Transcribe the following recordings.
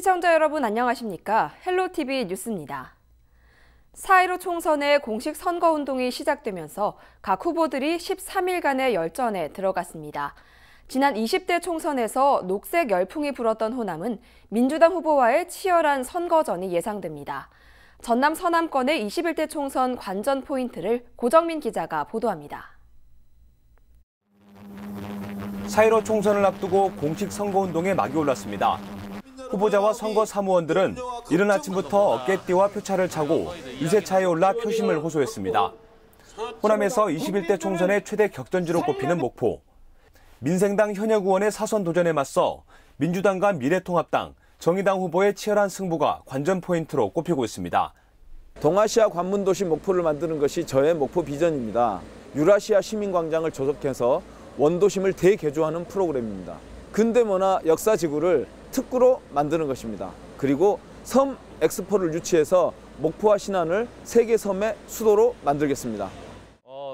시청자 여러분 안녕하십니까? 헬로티비 뉴스입니다. 4.15 총선의 공식 선거운동이 시작되면서 각 후보들이 13일간의 열전에 들어갔습니다. 지난 20대 총선에서 녹색 열풍이 불었던 호남은 민주당 후보와의 치열한 선거전이 예상됩니다. 전남 서남권의 21대 총선 관전 포인트를 고정민 기자가 보도합니다. 4.15 총선을 앞두고 공식 선거운동에 막이 올랐습니다. 후보자와 선거 사무원들은 이른 아침부터 어깨띠와 표차를 차고 유세차에 올라 표심을 호소했습니다. 호남에서 21대 총선의 최대 격전지로 꼽히는 목포. 민생당 현역 의원의 사선 도전에 맞서 민주당과 미래통합당, 정의당 후보의 치열한 승부가 관전 포인트로 꼽히고 있습니다. 동아시아 관문도시 목포를 만드는 것이 저의 목포 비전입니다. 유라시아 시민광장을 조속해서 원도심을 대개조하는 프로그램입니다. 근대문화 역사지구를 특구로 만드는 것입니다. 그리고 섬 엑스포를 유치해서 목포와 신안을 세계 섬의 수도로 만들겠습니다.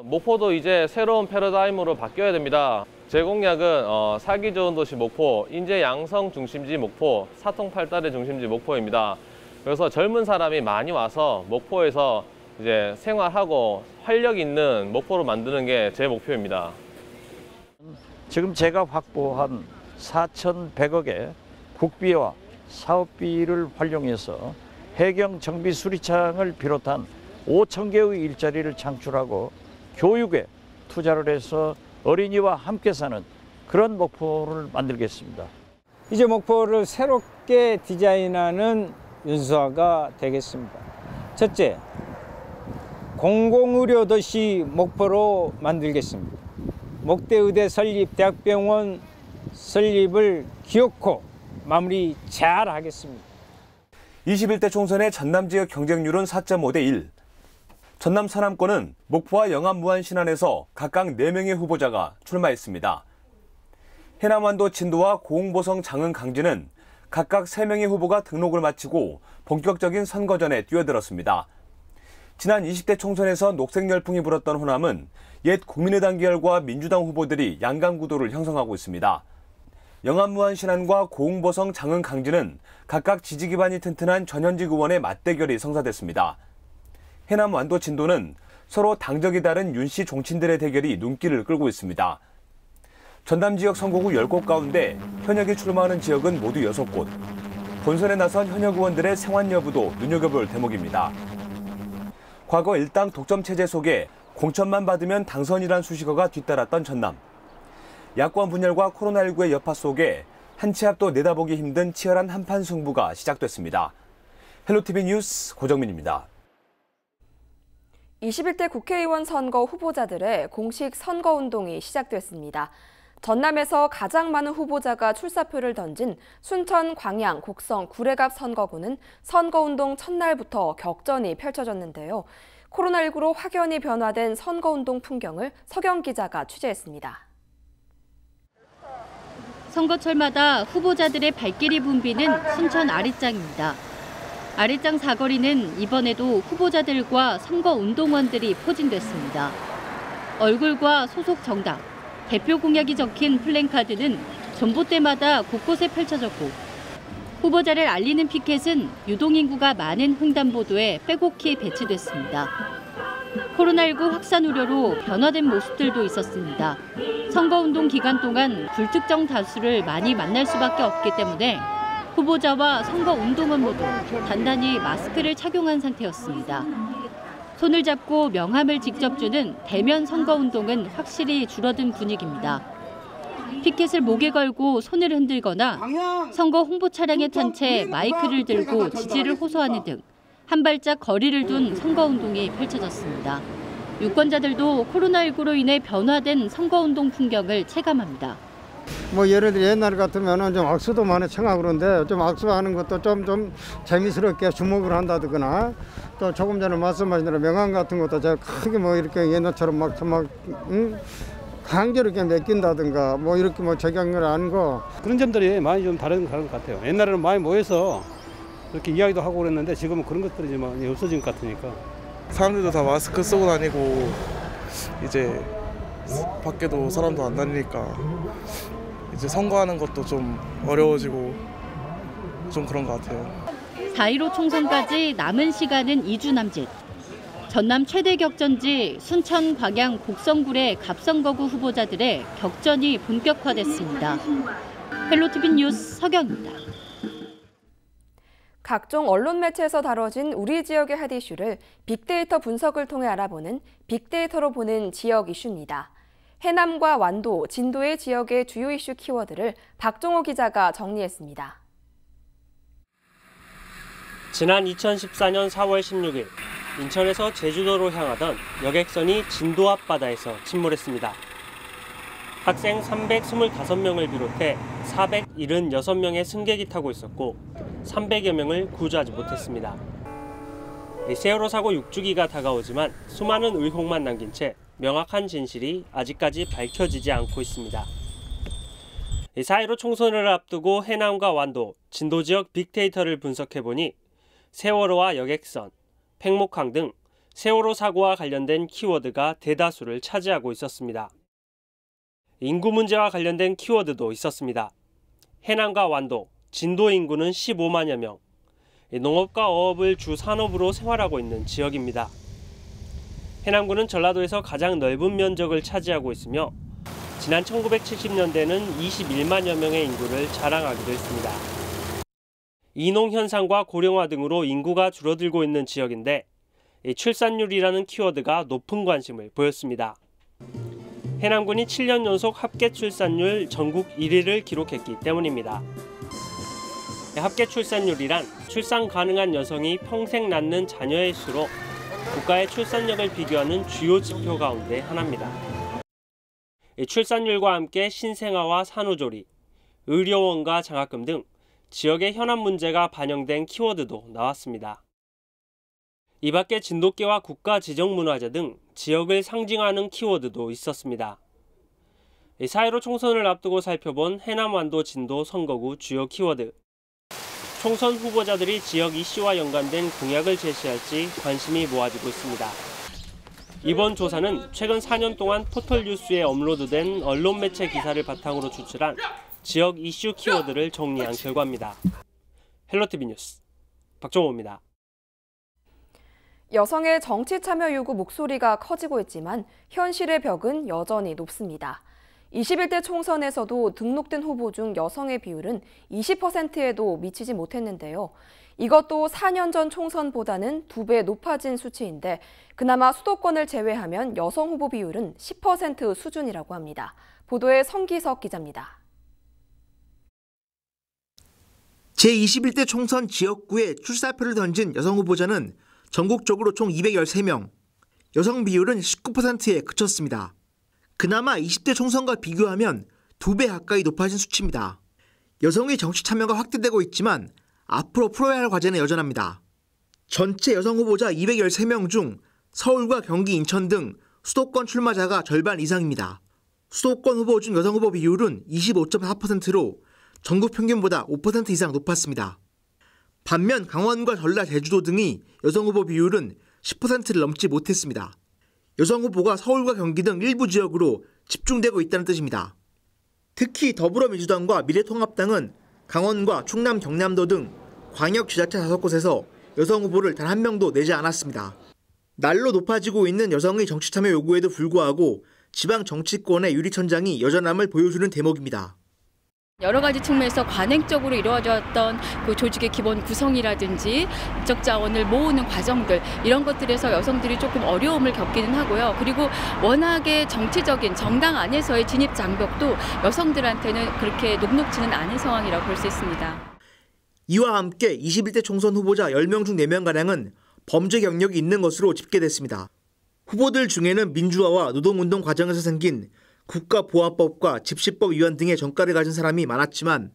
목포도 이제 새로운 패러다임으로 바뀌어야 됩니다. 제 공약은 살기 좋은 도시 목포, 인재 양성 중심지 목포, 사통팔달의 중심지 목포입니다. 그래서 젊은 사람이 많이 와서 목포에서 이제 생활하고 활력 있는 목포로 만드는 게 제 목표입니다. 지금 제가 확보한 4,100억의 국비와 사업비를 활용해서 해경 정비 수리창을 비롯한 5천 개의 일자리를 창출하고 교육에 투자를 해서 어린이와 함께 사는 그런 목포를 만들겠습니다. 이제 목포를 새롭게 디자인하는 윤수아가 되겠습니다. 첫째, 공공의료 도시 목포로 만들겠습니다. 목대의대 설립, 대학병원 설립을 기어코 마무리 잘 하겠습니다. 21대 총선의 전남 지역 경쟁률은 4.5대 1. 전남 서남권은 목포와 영암 무안 신안에서 각각 4명의 후보자가 출마했습니다. 해남완도 진도와 고흥보성 장흥 강진은 각각 3명의 후보가 등록을 마치고 본격적인 선거전에 뛰어들었습니다. 지난 20대 총선에서 녹색 열풍이 불었던 호남은 옛 국민의당 계열과 민주당 후보들이 양강구도를 형성하고 있습니다. 영암 무안 신안과 고흥보성 장흥 강진은 각각 지지 기반이 튼튼한 전현직 의원의 맞대결이 성사됐습니다. 해남 완도 진도는 서로 당적이 다른 윤씨 종친들의 대결이 눈길을 끌고 있습니다. 전남 지역 선거구 10곳 가운데 현역이 출마하는 지역은 모두 6곳. 본선에 나선 현역 의원들의 생환 여부도 눈여겨볼 대목입니다. 과거 일당 독점 체제 속에 공천만 받으면 당선이란 수식어가 뒤따랐던 전남. 야권 분열과 코로나19의 여파 속에 한 치 앞도 내다보기 힘든 치열한 한판 승부가 시작됐습니다. 헬로티비 뉴스 고정민입니다. 21대 국회의원 선거 후보자들의 공식 선거운동이 시작됐습니다. 전남에서 가장 많은 후보자가 출사표를 던진 순천, 광양, 곡성, 구례갑 선거구는 선거운동 첫날부터 격전이 펼쳐졌는데요. 코로나19로 확연히 변화된 선거운동 풍경을 서경 기자가 취재했습니다. 선거철마다 후보자들의 발길이 붐비는 순천 아리장입니다. 아리장 사거리는 이번에도 후보자들과 선거운동원들이 포진됐습니다. 얼굴과 소속 정당, 대표 공약이 적힌 플랜카드는 전봇대마다 곳곳에 펼쳐졌고 후보자를 알리는 피켓은 유동인구가 많은 횡단보도에 빼곡히 배치됐습니다. 코로나19 확산 우려로 변화된 모습들도 있었습니다. 선거운동 기간 동안 불특정 다수를 많이 만날 수밖에 없기 때문에 후보자와 선거운동원 모두 단단히 마스크를 착용한 상태였습니다. 손을 잡고 명함을 직접 주는 대면 선거운동은 확실히 줄어든 분위기입니다. 피켓을 목에 걸고 손을 흔들거나 선거 홍보 차량에 탄 채 마이크를 들고 지지를 호소하는 등 한 발짝 거리를 둔 선거운동이 펼쳐졌습니다. 유권자들도 코로나19로 인해 변화된 선거운동 풍경을 체감합니다. 뭐 예를 들어 옛날 같으면 좀 악수도 많이 청하고 그런데 좀 악수하는 것도 좀 재미스럽게 주목을 한다거나 또 조금 전에 말씀하신 대로 명함 같은 것도 제가 크게 뭐 이렇게 옛날처럼 막 강제로 이렇게 맡긴다든가 뭐 이렇게 뭐 적용을 하는 거 그런 점들이 많이 좀 다른 것 같아요. 옛날에는 많이 모여서 이렇게 이야기도 하고 그랬는데 지금은 그런 것들이 좀 많이 없어진 것 같으니까. 사람들도 다 마스크 쓰고 다니고 이제 밖에도 사람도 안 다니니까 이제 선거하는 것도 좀 어려워지고 좀 그런 것 같아요. 4.15 총선까지 남은 시간은 2주 남짓. 전남 최대 격전지 순천 광양 곡성굴의 갑선거구 후보자들의 격전이 본격화됐습니다. 헬로티비 뉴스 서경입니다. 각종 언론 매체에서 다뤄진 우리 지역의 핫 이슈를 빅데이터 분석을 통해 알아보는 빅데이터로 보는 지역 이슈입니다. 해남과 완도, 진도의 지역의 주요 이슈 키워드를 박종호 기자가 정리했습니다. 지난 2014년 4월 16일 인천에서 제주도로 향하던 여객선이 진도 앞바다에서 침몰했습니다. 학생 325명을 비롯해 476명의 승객이 타고 있었고 300여 명을 구조하지 못했습니다. 세월호 사고 6주기가 다가오지만 수많은 의혹만 남긴 채 명확한 진실이 아직까지 밝혀지지 않고 있습니다. 4.15 총선을 앞두고 해남과 완도, 진도 지역 빅데이터를 분석해보니 세월호와 여객선, 팽목항 등 세월호 사고와 관련된 키워드가 대다수를 차지하고 있었습니다. 인구 문제와 관련된 키워드도 있었습니다. 해남과 완도, 진도 인구는 15만여 명, 농업과 어업을 주 산업으로 생활하고 있는 지역입니다. 해남군은 전라도에서 가장 넓은 면적을 차지하고 있으며 지난 1970년대는 21만여 명의 인구를 자랑하기도 했습니다. 이농 현상과 고령화 등으로 인구가 줄어들고 있는 지역인데 출산율이라는 키워드가 높은 관심을 보였습니다. 해남군이 7년 연속 합계 출산율 전국 1위를 기록했기 때문입니다. 합계 출산율이란 출산 가능한 여성이 평생 낳는 자녀의 수로 국가의 출산력을 비교하는 주요 지표 가운데 하나입니다. 출산율과 함께 신생아와 산후조리, 의료원과 장학금 등 지역의 현안 문제가 반영된 키워드도 나왔습니다. 이 밖에 진돗개와 국가 지정문화재 등 지역을 상징하는 키워드도 있었습니다. 4.15 총선을 앞두고 살펴본 해남, 완도, 진도 선거구 주요 키워드. 총선 후보자들이 지역 이슈와 연관된 공약을 제시할지 관심이 모아지고 있습니다. 이번 조사는 최근 4년 동안 포털뉴스에 업로드된 언론 매체 기사를 바탕으로 추출한 지역 이슈 키워드를 정리한 결과입니다. 헬로티비 뉴스 박종호입니다. 여성의 정치 참여 요구 목소리가 커지고 있지만 현실의 벽은 여전히 높습니다. 21대 총선에서도 등록된 후보 중 여성의 비율은 20%에도 미치지 못했는데요. 이것도 4년 전 총선보다는 2배 높아진 수치인데 그나마 수도권을 제외하면 여성 후보 비율은 10% 수준이라고 합니다. 보도에 성기석 기자입니다. 제21대 총선 지역구에 출사표를 던진 여성 후보자는 전국적으로 총 213명, 여성 비율은 19%에 그쳤습니다. 그나마 20대 총선과 비교하면 2배 가까이 높아진 수치입니다. 여성의 정치 참여가 확대되고 있지만 앞으로 풀어야 할 과제는 여전합니다. 전체 여성 후보자 213명 중 서울과 경기, 인천 등 수도권 출마자가 절반 이상입니다. 수도권 후보 중 여성 후보 비율은 25.4%로 전국 평균보다 5% 이상 높았습니다. 반면 강원과 전라, 제주도 등이 여성 후보 비율은 10%를 넘지 못했습니다. 여성 후보가 서울과 경기 등 일부 지역으로 집중되고 있다는 뜻입니다. 특히 더불어민주당과 미래통합당은 강원과 충남, 경남도 등 광역지자체 5곳에서 여성 후보를 단 한 명도 내지 않았습니다. 날로 높아지고 있는 여성의 정치 참여 요구에도 불구하고 지방 정치권의 유리천장이 여전함을 보여주는 대목입니다. 여러 가지 측면에서 관행적으로 이루어졌던 그 조직의 기본 구성이라든지 인적 자원을 모으는 과정들 이런 것들에서 여성들이 조금 어려움을 겪기는 하고요. 그리고 워낙에 정치적인 정당 안에서의 진입 장벽도 여성들한테는 그렇게 녹록지는 않은 상황이라고 볼 수 있습니다. 이와 함께 21대 총선 후보자 10명 중 4명가량은 범죄 경력이 있는 것으로 집계됐습니다. 후보들 중에는 민주화와 노동운동 과정에서 생긴 국가보안법과 집시법 위반 등의 전과를 가진 사람이 많았지만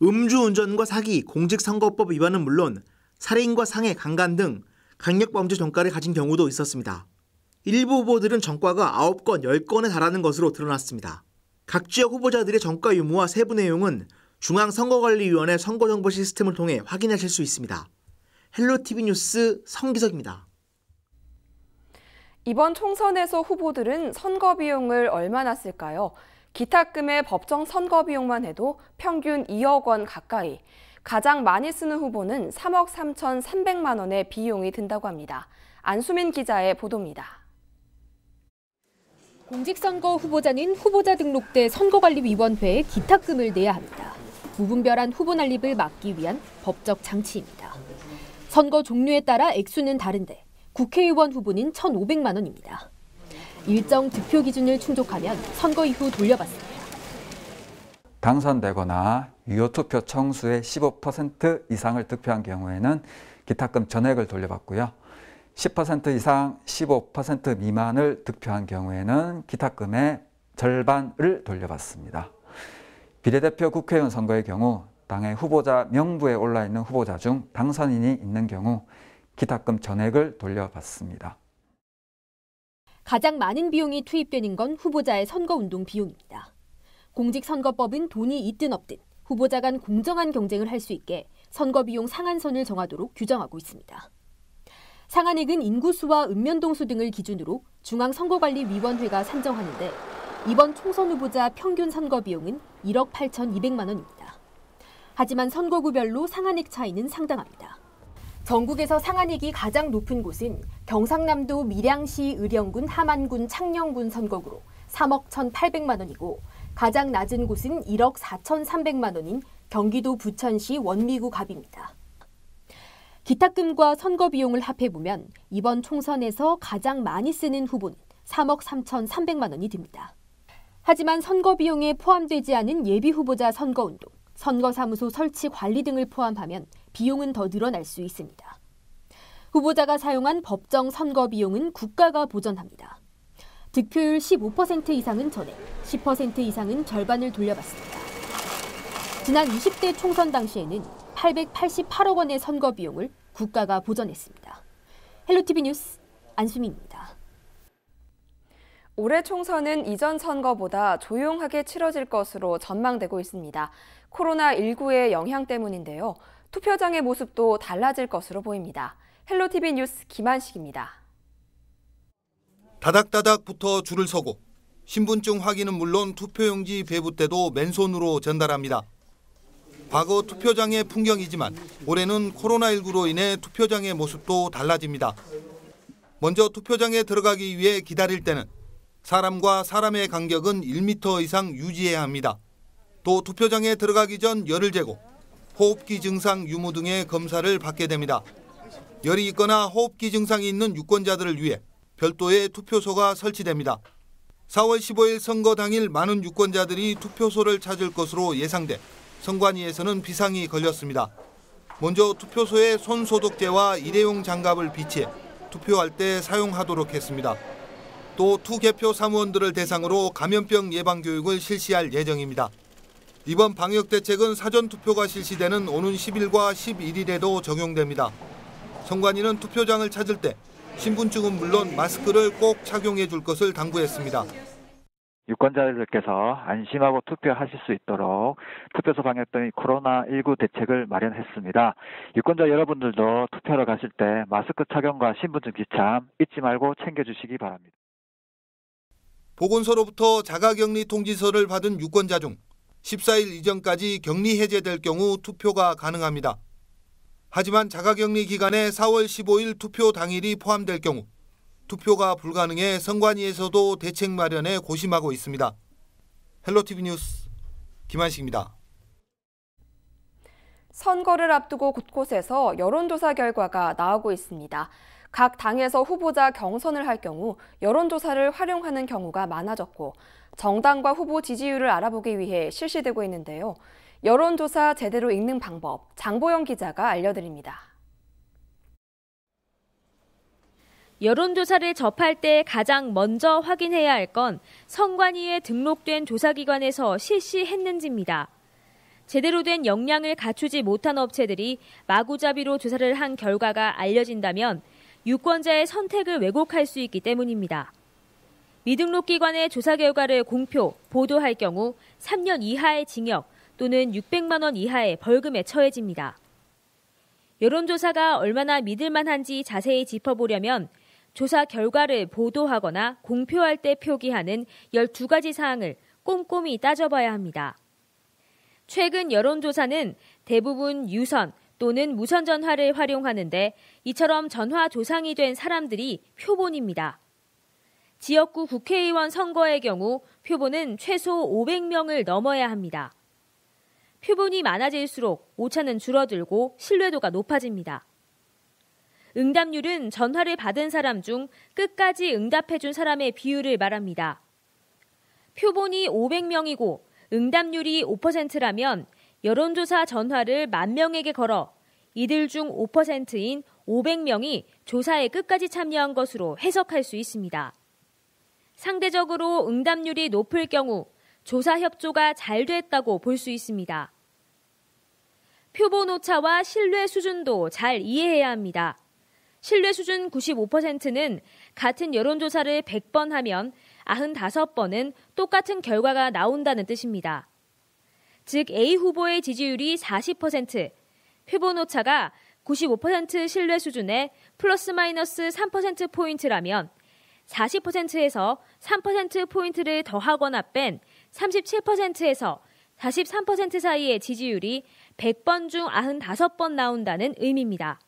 음주운전과 사기, 공직선거법 위반은 물론 살인과 상해, 강간 등 강력범죄 전과를 가진 경우도 있었습니다. 일부 후보들은 전과가 9건, 10건에 달하는 것으로 드러났습니다. 각 지역 후보자들의 전과 유무와 세부 내용은 중앙선거관리위원회 선거정보 시스템을 통해 확인하실 수 있습니다. 헬로티비 뉴스 성기석입니다. 이번 총선에서 후보들은 선거 비용을 얼마나 쓸까요? 기탁금의 법정 선거 비용만 해도 평균 2억 원 가까이. 가장 많이 쓰는 후보는 3억 3,300만 원의 비용이 든다고 합니다. 안수민 기자의 보도입니다. 공직선거 후보자는 후보자 등록대 선거관리위원회에 기탁금을 내야 합니다. 무분별한 후보 난립을 막기 위한 법적 장치입니다. 선거 종류에 따라 액수는 다른데 국회의원 후보는 1,500만 원입니다. 일정 득표 기준을 충족하면 선거 이후 돌려받습니다. 당선되거나 유효투표 청수의 15% 이상을 득표한 경우에는 기탁금 전액을 돌려받고요. 10% 이상 15% 미만을 득표한 경우에는 기탁금의 절반을 돌려받습니다. 비례대표 국회의원 선거의 경우 당의 후보자 명부에 올라있는 후보자 중 당선인이 있는 경우 기탁금 전액을 돌려받습니다. 가장 많은 비용이 투입되는 건 후보자의 선거운동 비용입니다. 공직선거법은 돈이 있든 없든 후보자 간 공정한 경쟁을 할 수 있게 선거비용 상한선을 정하도록 규정하고 있습니다. 상한액은 인구수와 읍면동수 등을 기준으로 중앙선거관리위원회가 산정하는데 이번 총선 후보자 평균 선거비용은 1억 8,200만 원입니다. 하지만 선거구별로 상한액 차이는 상당합니다. 전국에서 상한액이 가장 높은 곳은 경상남도 밀양시 의령군, 함안군, 창녕군 선거구로 3억 1,800만 원이고 가장 낮은 곳은 1억 4,300만 원인 경기도 부천시 원미구 갑입니다. 기탁금과 선거 비용을 합해보면 이번 총선에서 가장 많이 쓰는 후보는 3억 3,300만 원이 듭니다. 하지만 선거 비용에 포함되지 않은 예비 후보자 선거운동, 선거사무소 설치 관리 등을 포함하면 비용은 더 늘어날 수 있습니다. 후보자가 사용한 법정 선거 비용은 국가가 보전합니다. 득표율 15% 이상은 전액, 10% 이상은 절반을 돌려받습니다. 지난 20대 총선 당시에는 888억 원의 선거 비용을 국가가 보전했습니다. 헬로티비 뉴스 안수민입니다. 올해 총선은 이전 선거보다 조용하게 치러질 것으로 전망되고 있습니다. 코로나19의 영향 때문인데요. 투표장의 모습도 달라질 것으로 보입니다. 헬로티비 뉴스 김한식입니다. 다닥다닥부터 줄을 서고 신분증 확인은 물론 투표용지 배부 때도 맨손으로 전달합니다. 과거 투표장의 풍경이지만 올해는 코로나19로 인해 투표장의 모습도 달라집니다. 먼저 투표장에 들어가기 위해 기다릴 때는 사람과 사람의 간격은 1m 이상 유지해야 합니다. 또 투표장에 들어가기 전 열을 재고 호흡기 증상 유무 등의 검사를 받게 됩니다. 열이 있거나 호흡기 증상이 있는 유권자들을 위해 별도의 투표소가 설치됩니다. 4월 15일 선거 당일 많은 유권자들이 투표소를 찾을 것으로 예상돼 선관위에서는 비상이 걸렸습니다. 먼저 투표소에 손소독제와 일회용 장갑을 비치해 투표할 때 사용하도록 했습니다. 또 투개표 사무원들을 대상으로 감염병 예방 교육을 실시할 예정입니다. 이번 방역 대책은 사전 투표가 실시되는 오는 10일과 11일에도 적용됩니다. 선관위는 투표장을 찾을 때 신분증은 물론 마스크를 꼭 착용해 줄 것을 당부했습니다. 유권자들께서 안심하고 투표하실 수 있도록 투표소 방역등의 코로나19 대책을 마련했습니다. 유권자 여러분들도 투표하러 가실 때 마스크 착용과 신분증 지참 잊지 말고 챙겨주시기 바랍니다. 보건소로부터 자가격리 통지서를 받은 유권자 중 14일 이전까지 격리 해제될 경우 투표가 가능합니다. 하지만 자가격리 기간에 4월 15일 투표 당일이 포함될 경우 투표가 불가능해 선관위에서도 대책 마련에 고심하고 있습니다. 헬로티비 뉴스 김한식입니다. 선거를 앞두고 곳곳에서 여론조사 결과가 나오고 있습니다. 각 당에서 후보자 경선을 할 경우 여론조사를 활용하는 경우가 많아졌고 정당과 후보 지지율을 알아보기 위해 실시되고 있는데요. 여론조사 제대로 읽는 방법, 장보영 기자가 알려드립니다. 여론조사를 접할 때 가장 먼저 확인해야 할 건 선관위에 등록된 조사기관에서 실시했는지입니다. 제대로 된 역량을 갖추지 못한 업체들이 마구잡이로 조사를 한 결과가 알려진다면 유권자의 선택을 왜곡할 수 있기 때문입니다. 미등록 기관의 조사 결과를 공표, 보도할 경우 3년 이하의 징역 또는 600만 원 이하의 벌금에 처해집니다. 여론조사가 얼마나 믿을만한지 자세히 짚어보려면 조사 결과를 보도하거나 공표할 때 표기하는 12가지 사항을 꼼꼼히 따져봐야 합니다. 최근 여론조사는 대부분 유선 또는 무선 전화를 활용하는데 이처럼 전화 조상이 된 사람들이 표본입니다. 지역구 국회의원 선거의 경우 표본은 최소 500명을 넘어야 합니다. 표본이 많아질수록 오차는 줄어들고 신뢰도가 높아집니다. 응답률은 전화를 받은 사람 중 끝까지 응답해준 사람의 비율을 말합니다. 표본이 500명이고 응답률이 5%라면 여론조사 전화를 10,000명에게 걸어 이들 중 5%인 500명이 조사에 끝까지 참여한 것으로 해석할 수 있습니다. 상대적으로 응답률이 높을 경우 조사 협조가 잘 됐다고 볼 수 있습니다. 표본 오차와 신뢰 수준도 잘 이해해야 합니다. 신뢰 수준 95%는 같은 여론조사를 100번 하면 95번은 똑같은 결과가 나온다는 뜻입니다. 즉 A 후보의 지지율이 40%, 표본 오차가 95% 신뢰 수준에 플러스 마이너스 3%포인트라면 40%에서 3%포인트를 더하거나 뺀 37%에서 43% 사이의 지지율이 100번 중 95번 나온다는 의미입니다.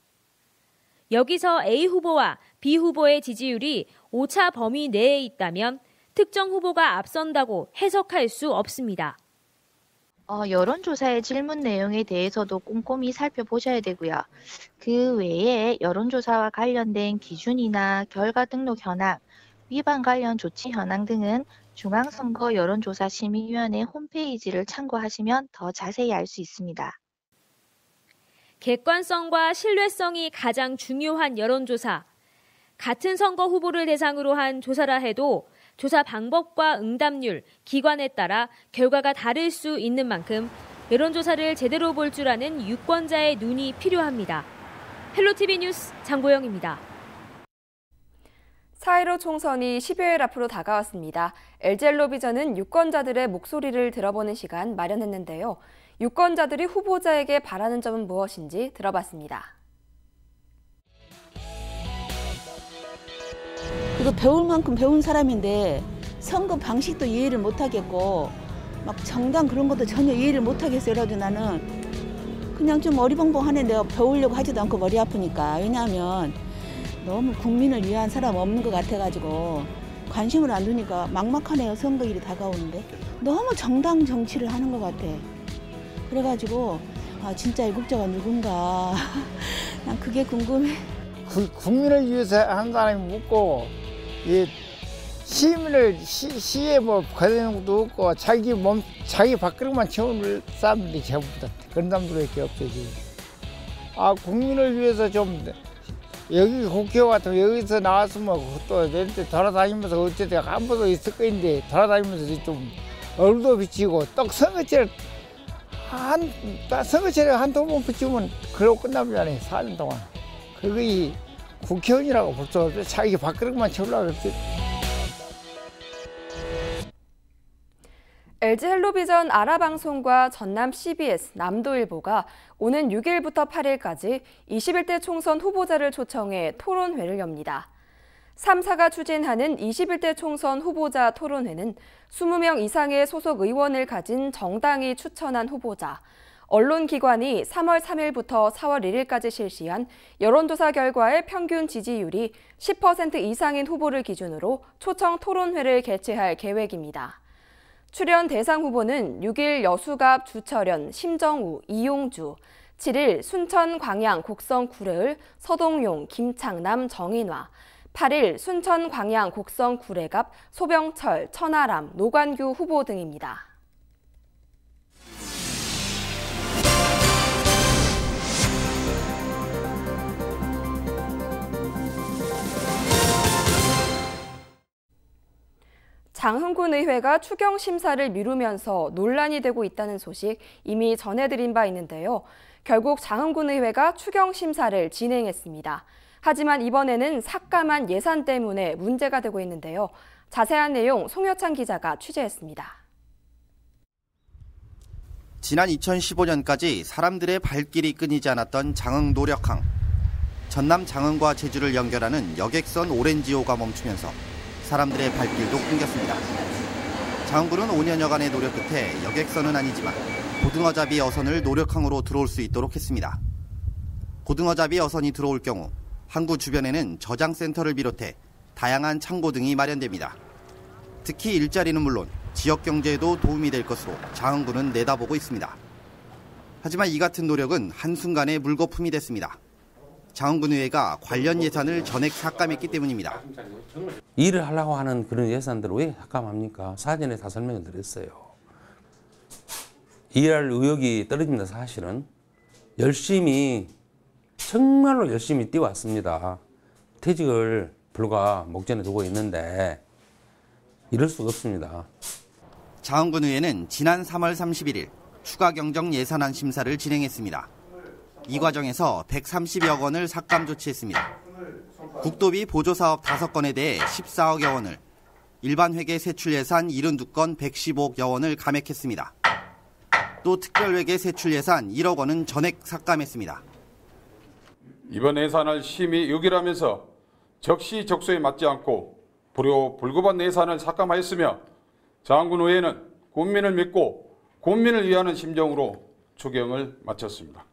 여기서 A 후보와 B 후보의 지지율이 오차 범위 내에 있다면 특정 후보가 앞선다고 해석할 수 없습니다. 여론조사의 질문 내용에 대해서도 꼼꼼히 살펴보셔야 되고요. 그 외에 여론조사와 관련된 기준이나 결과 등록 현황, 위반 관련 조치 현황 등은 중앙선거 여론조사심의위원회 홈페이지를 참고하시면 더 자세히 알 수 있습니다. 객관성과 신뢰성이 가장 중요한 여론조사. 같은 선거 후보를 대상으로 한 조사라 해도 조사 방법과 응답률, 기관에 따라 결과가 다를 수 있는 만큼 여론조사를 제대로 볼 줄 아는 유권자의 눈이 필요합니다. 헬로티비 뉴스 장보영입니다. 4.15 총선이 10여일 앞으로 다가왔습니다. LG 헬로비전은 유권자들의 목소리를 들어보는 시간 마련했는데요. 유권자들이 후보자에게 바라는 점은 무엇인지 들어봤습니다. 그거 배울 만큼 배운 사람인데 선거 방식도 이해를 못하겠고 막 정당 그런 것도 전혀 이해를 못하겠어요. 그래가지고 나는 그냥 좀 어리벙벙하네. 내가 배우려고 하지도 않고 머리 아프니까. 왜냐하면 너무 국민을 위한 사람 없는 것 같아가지고 관심을 안 두니까 막막하네요. 선거일이 다가오는데. 너무 정당 정치를 하는 것 같아. 그래가지고 진짜 애국자가 누군가 난 그게 궁금해. 국민을 위해서 하는 사람이 묻고 시민을 시에 뭐 거대는 것도 없고 자기 밥그릇만 채우는 사람들이 전부 다 그런 사람들밖에 없죠 지금. 국민을 위해서 좀 여기 국회 같은 여기서 나왔으면 또 내일 돌아다니면서 어쨌든 한 번도 있을 거인데 돌아다니면서 좀 얼굴도 비치고 떡 선거철 한 두 번 비치면 그러고 끝나잖아요. 4년 동안. 그게 국회의원이라고 볼 수 없죠. 자기 밥그릇만 채우려고 그랬지. LG 헬로비전 아라방송과 전남 CBS, 남도일보가 오는 6일부터 8일까지 21대 총선 후보자를 초청해 토론회를 엽니다. 3사가 추진하는 21대 총선 후보자 토론회는 20명 이상의 소속 의원을 가진 정당이 추천한 후보자, 언론기관이 3월 3일부터 4월 1일까지 실시한 여론조사 결과의 평균 지지율이 10% 이상인 후보를 기준으로 초청 토론회를 개최할 계획입니다. 출연 대상 후보는 6일 여수갑 주철현, 심정우, 이용주, 7일 순천 광양 곡성 구례을 서동용, 김창남, 정인화, 8일 순천 광양 곡성 구례갑 소병철, 천하람, 노관규 후보 등입니다. 장흥군 의회가 추경 심사를 미루면서 논란이 되고 있다는 소식 이미 전해드린 바 있는데요. 결국 장흥군 의회가 추경 심사를 진행했습니다. 하지만 이번에는 삭감한 예산 때문에 문제가 되고 있는데요. 자세한 내용 송효찬 기자가 취재했습니다. 지난 2015년까지 사람들의 발길이 끊이지 않았던 장흥 노력항. 전남 장흥과 제주를 연결하는 여객선 오렌지호가 멈추면서 사람들의 발길도 끊겼습니다. 장흥군은 5년여간의 노력 끝에 여객선은 아니지만 고등어잡이 어선을 노력항으로 들어올 수 있도록 했습니다. 고등어잡이 어선이 들어올 경우 항구 주변에는 저장센터를 비롯해 다양한 창고 등이 마련됩니다. 특히 일자리는 물론 지역 경제에도 도움이 될 것으로 장흥군은 내다보고 있습니다. 하지만 이 같은 노력은 한순간에 물거품이 됐습니다. 장흥군의회가 관련 예산을 전액 삭감했기 때문입니다. 일을 하려고 하는 그런 예산들을 왜 삭감합니까? 사전에 다 설명을 드렸어요. 일할 의욕이 떨어집니다. 사실은 열심히 정말로 열심히 뛰어왔습니다. 퇴직을 불과 목전에 두고 있는데 이럴 수가 없습니다. 장흥군의회는 지난 3월 31일 추가 경정 예산안 심사를 진행했습니다. 이 과정에서 130여 원을 삭감 조치했습니다. 국도비 보조사업 5건에 대해 14억여 원을, 일반 회계 세출 예산 72건 115억여 원을 감액했습니다. 또 특별회계 세출 예산 1억 원은 전액 삭감했습니다. 이번 예산을 심히 유기하면서 적시적소에 맞지 않고 불효불급한 예산을 삭감하였으며 장흥군의회는 국민을 믿고 국민을 위하는 심정으로 추경을 마쳤습니다.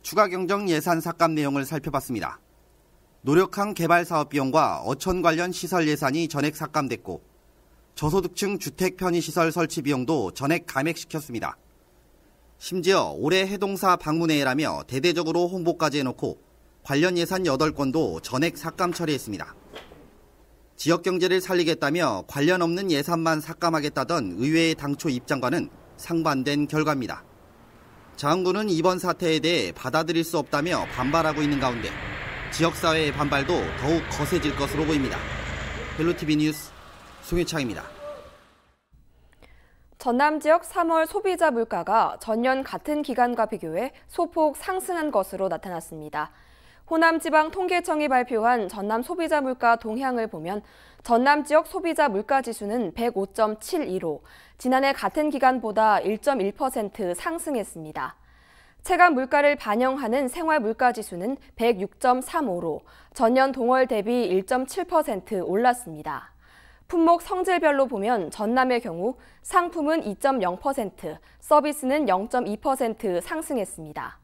추가 경정 예산 삭감 내용을 살펴봤습니다. 노력항 개발 사업 비용과 어촌 관련 시설 예산이 전액 삭감됐고 저소득층 주택 편의시설 설치 비용도 전액 감액시켰습니다. 심지어 올해 해동사 방문회라며 대대적으로 홍보까지 해놓고 관련 예산 8건도 전액 삭감 처리했습니다. 지역 경제를 살리겠다며 관련 없는 예산만 삭감하겠다던 의회의 당초 입장과는 상반된 결과입니다. 장흥군은 이번 사태에 대해 받아들일 수 없다며 반발하고 있는 가운데 지역사회의 반발도 더욱 거세질 것으로 보입니다. 헬로티비 뉴스 송유창입니다. 전남 지역 3월 소비자 물가가 전년 같은 기간과 비교해 소폭 상승한 것으로 나타났습니다. 호남지방통계청이 발표한 전남 소비자 물가 동향을 보면 전남 지역 소비자 물가 지수는 105.72로 지난해 같은 기간보다 1.1% 상승했습니다. 체감 물가를 반영하는 생활 물가 지수는 106.35로 전년 동월 대비 1.7% 올랐습니다. 품목 성질별로 보면 전남의 경우 상품은 2.0%, 서비스는 0.2% 상승했습니다.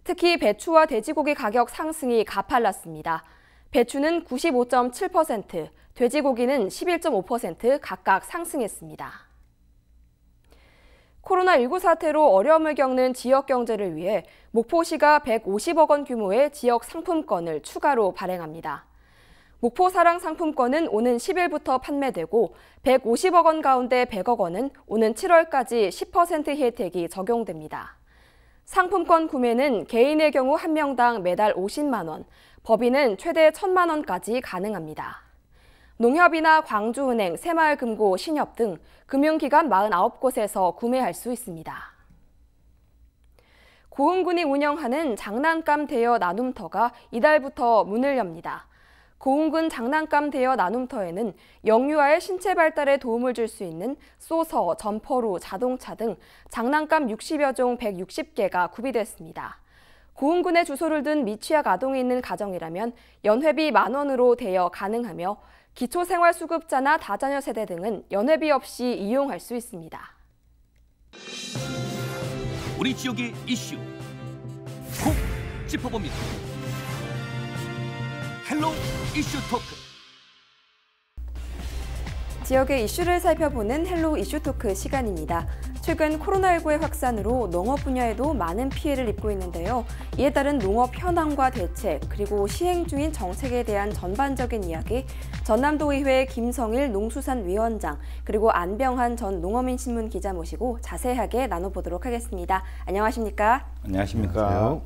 특히 배추와 돼지고기 가격 상승이 가팔랐습니다. 배추는 95.7%, 돼지고기는 11.5% 각각 상승했습니다. 코로나19 사태로 어려움을 겪는 지역 경제를 위해 목포시가 150억 원 규모의 지역 상품권을 추가로 발행합니다. 목포 사랑 상품권은 오는 10일부터 판매되고 150억 원 가운데 100억 원은 오는 7월까지 10% 혜택이 적용됩니다. 상품권 구매는 개인의 경우 1명당 매달 50만 원, 법인은 최대 1,000만 원까지 가능합니다. 농협이나 광주은행, 새마을금고, 신협 등 금융기관 49곳에서 구매할 수 있습니다. 고흥군이 운영하는 장난감 대여 나눔터가 이달부터 문을 엽니다. 고흥군 장난감 대여 나눔터에는 영유아의 신체 발달에 도움을 줄 수 있는 소서, 점퍼루, 자동차 등 장난감 60여 종 160개가 구비됐습니다. 고흥군에 주소를 둔 미취학 아동이 있는 가정이라면 연회비 10,000원으로 대여 가능하며 기초생활수급자나 다자녀 세대 등은 연회비 없이 이용할 수 있습니다. 우리 지역의 이슈 콕 짚어봅니다. 헬로 이슈 토크. 지역의 이슈를 살펴보는 헬로 이슈 토크 시간입니다. 최근 코로나19의 확산으로 농업 분야에도 많은 피해를 입고 있는데요. 이에 따른 농업 현황과 대책, 그리고 시행 중인 정책에 대한 전반적인 이야기, 전남도의회 김성일 농수산위원장, 그리고 안병한 전 농어민신문 기자 모시고 자세하게 나눠보도록 하겠습니다. 안녕하십니까? 안녕하십니까?